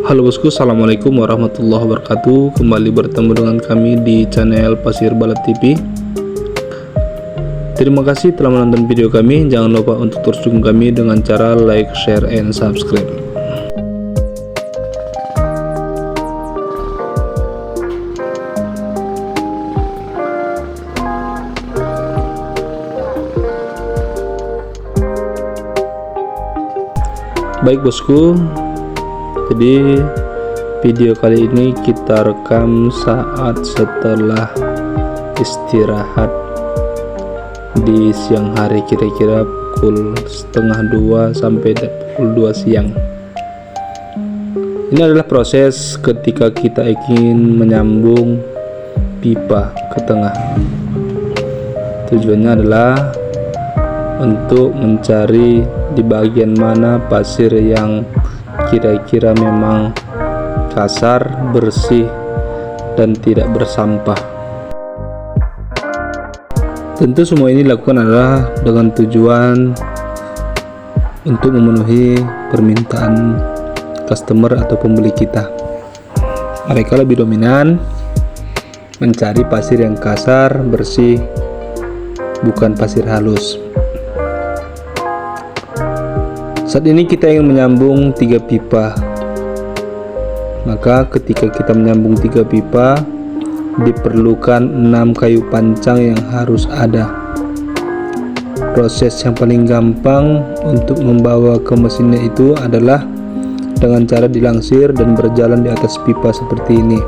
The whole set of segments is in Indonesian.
Halo bosku, assalamualaikum warahmatullahi wabarakatuh. Kembali bertemu dengan kami di channel Pasir Balap TV. Terima kasih telah menonton video kami. Jangan lupa untuk terus dukung kami dengan cara like, share, and subscribe. Baik bosku, jadi video kali ini kita rekam saat setelah istirahat di siang hari, kira-kira pukul 1:30 sampai pukul 2 siang. Ini adalah proses ketika kita ingin menyambung pipa ke tengah. Tujuannya adalah untuk mencari di bagian mana pasir yang kira-kira memang kasar, bersih, dan tidak bersampah. Tentu semua ini dilakukan adalah dengan tujuan untuk memenuhi permintaan customer atau pembeli kita. Mereka lebih dominan mencari pasir yang kasar, bersih, bukan pasir halus. Saat ini kita ingin menyambung 3 pipa. Maka ketika kita menyambung 3 pipa, diperlukan 6 kayu pancang yang harus ada. Proses yang paling gampang untuk membawa ke mesinnya itu adalah dengan cara dilangsir dan berjalan di atas pipa seperti ini.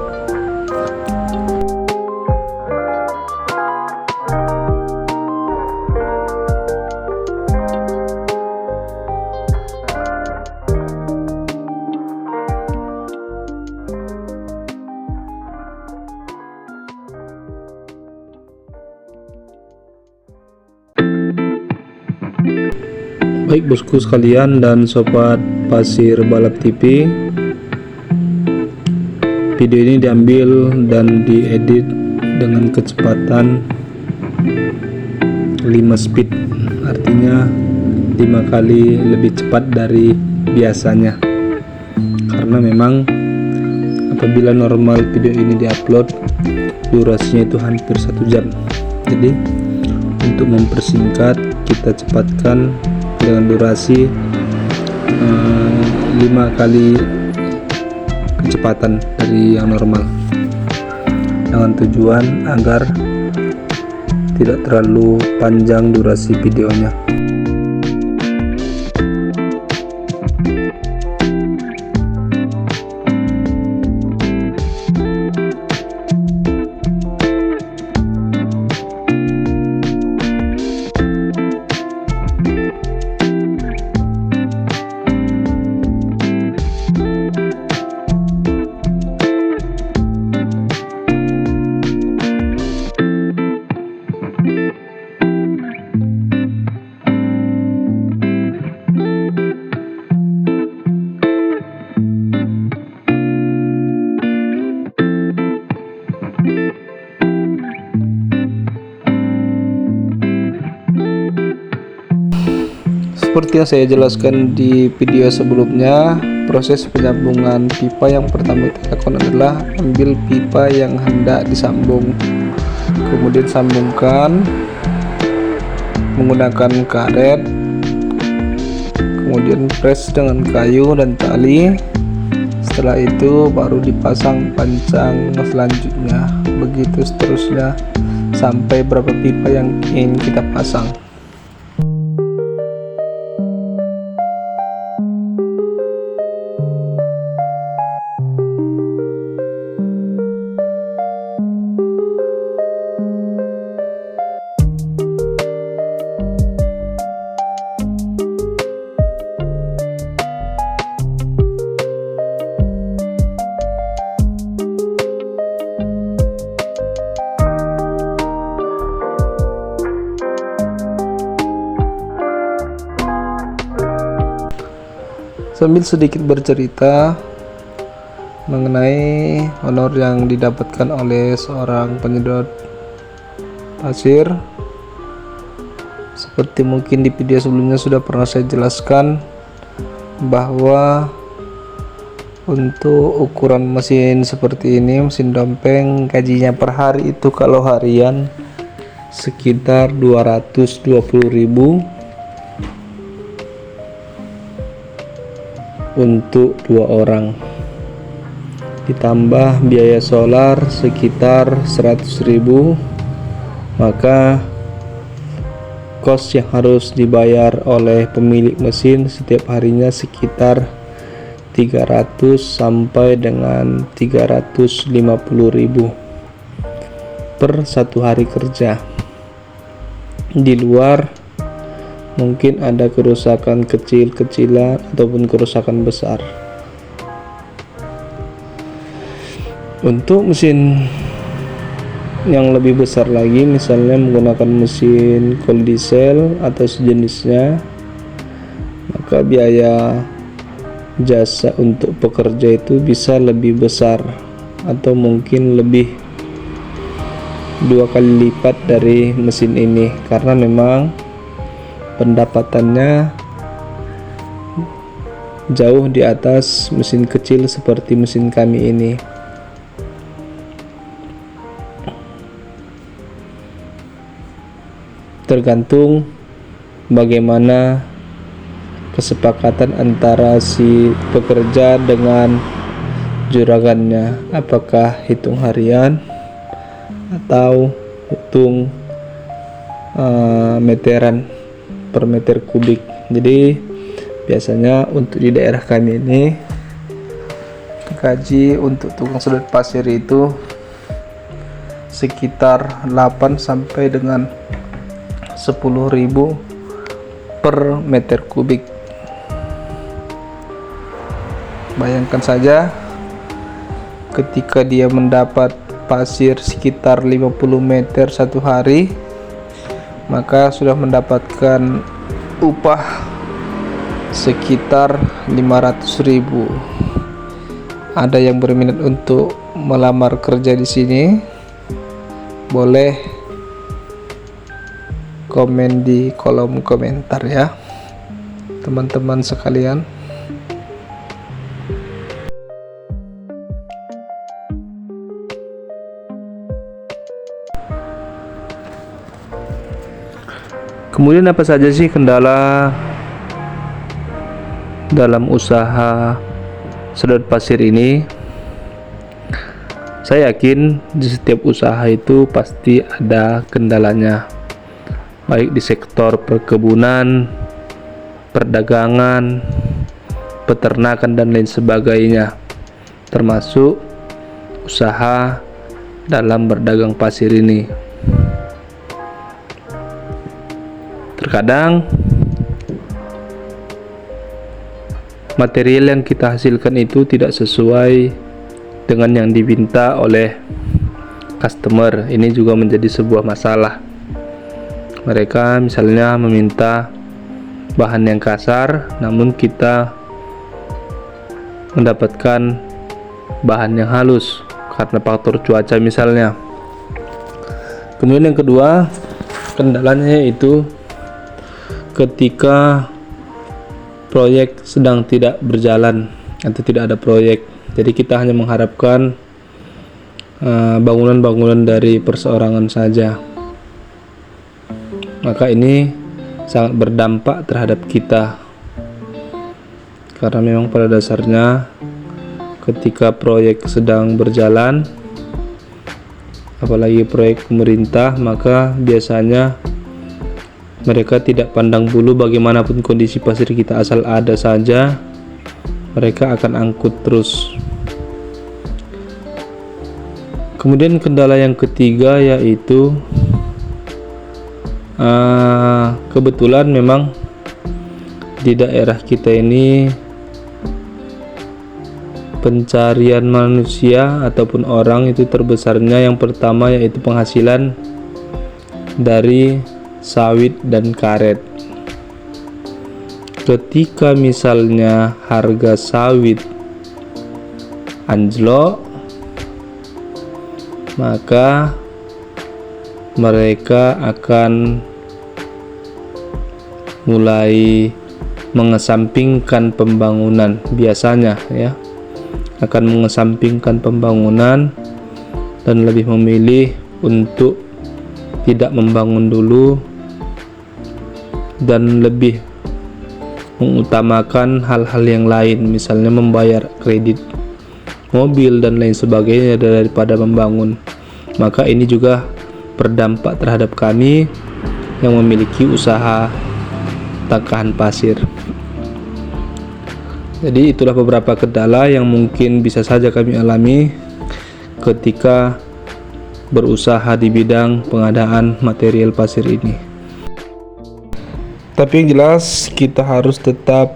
Baik bosku sekalian dan sobat Pasir Balap TV, video ini diambil dan diedit dengan kecepatan 5 speed, artinya 5 kali lebih cepat dari biasanya, karena memang apabila normal video ini diupload durasinya itu hampir 1 jam. Jadi untuk mempersingkat, kita cepatkan dengan durasi 5 kali kecepatan dari yang normal, dengan tujuan agar tidak terlalu panjang durasi videonya. Seperti yang saya jelaskan di video sebelumnya, proses penyambungan pipa yang pertama kita lakukan adalah ambil pipa yang hendak disambung, kemudian sambungkan menggunakan karet, kemudian press dengan kayu dan tali. Setelah itu baru dipasang pancang selanjutnya, begitu seterusnya sampai berapa pipa yang ingin kita pasang. Sambil sedikit bercerita mengenai honor yang didapatkan oleh seorang penyedot pasir, seperti mungkin di video sebelumnya sudah pernah saya jelaskan bahwa Untuk ukuran mesin seperti ini, mesin dompeng, gajinya per hari itu kalau harian sekitar 220.000 untuk 2 orang, ditambah biaya solar sekitar 100.000, maka kos yang harus dibayar oleh pemilik mesin setiap harinya sekitar 300 sampai dengan 350.000 per 1 hari kerja. Di luar mungkin ada kerusakan kecil-kecilan ataupun kerusakan besar. Untuk mesin yang lebih besar lagi, misalnya menggunakan mesin cold diesel atau sejenisnya, maka biaya jasa untuk pekerja itu bisa lebih besar atau mungkin lebih 2 kali lipat dari mesin ini, karena memang pendapatannya jauh di atas mesin kecil seperti mesin kami ini. Tergantung bagaimana kesepakatan antara si pekerja dengan juragannya, apakah hitung harian atau hitung meteran per meter kubik. Jadi biasanya untuk di daerah kami ini gaji untuk tukang sedot pasir itu sekitar 8 sampai dengan 10.000 per meter kubik. Bayangkan saja ketika dia mendapat pasir sekitar 50 meter 1 hari, maka sudah mendapatkan upah sekitar 500.000. Ada yang berminat untuk melamar kerja di sini, boleh komen di kolom komentar ya, teman-teman sekalian. Kemudian apa saja sih kendala dalam usaha sedot pasir ini? Saya yakin di setiap usaha itu pasti ada kendalanya, baik di sektor perkebunan, perdagangan, peternakan dan lain sebagainya, termasuk usaha dalam berdagang pasir ini. Terkadang material yang kita hasilkan itu tidak sesuai dengan yang diminta oleh customer. Ini juga menjadi sebuah masalah. Mereka misalnya meminta bahan yang kasar, namun kita mendapatkan bahan yang halus karena faktor cuaca misalnya. Kemudian yang kedua, kendalanya yaitu ketika proyek sedang tidak berjalan atau tidak ada proyek. Jadi kita hanya mengharapkan bangunan-bangunan dari perseorangan saja, maka ini sangat berdampak terhadap kita, karena memang pada dasarnya ketika proyek sedang berjalan, apalagi proyek pemerintah, maka biasanya mereka tidak pandang bulu bagaimanapun kondisi pasir kita, asal ada saja mereka akan angkut terus. Kemudian kendala yang ketiga yaitu kebetulan memang di daerah kita ini pencarian manusia ataupun orang itu terbesarnya yang pertama yaitu penghasilan dari sawit dan karet. Ketika misalnya harga sawit anjlok, maka mereka akan mulai mengesampingkan pembangunan biasanya ya. akan mengesampingkan pembangunan dan lebih memilih untuk tidak membangun dulu dan lebih mengutamakan hal-hal yang lain, misalnya membayar kredit mobil dan lain sebagainya daripada membangun. Maka ini juga berdampak terhadap kami yang memiliki usaha tangkahan pasir. Jadi itulah beberapa kendala yang mungkin bisa saja kami alami ketika berusaha di bidang pengadaan material pasir ini. Tapi yang jelas kita harus tetap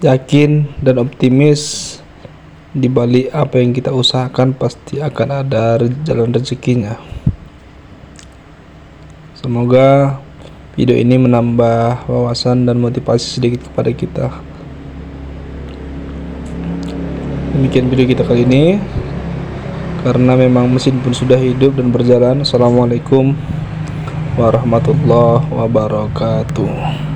yakin dan optimis, di balik apa yang kita usahakan pasti akan ada jalan rezekinya. Semoga video ini menambah wawasan dan motivasi sedikit kepada kita. Demikian video kita kali ini, karena memang mesin pun sudah hidup dan berjalan. Assalamualaikum warahmatullahi wabarakatuh.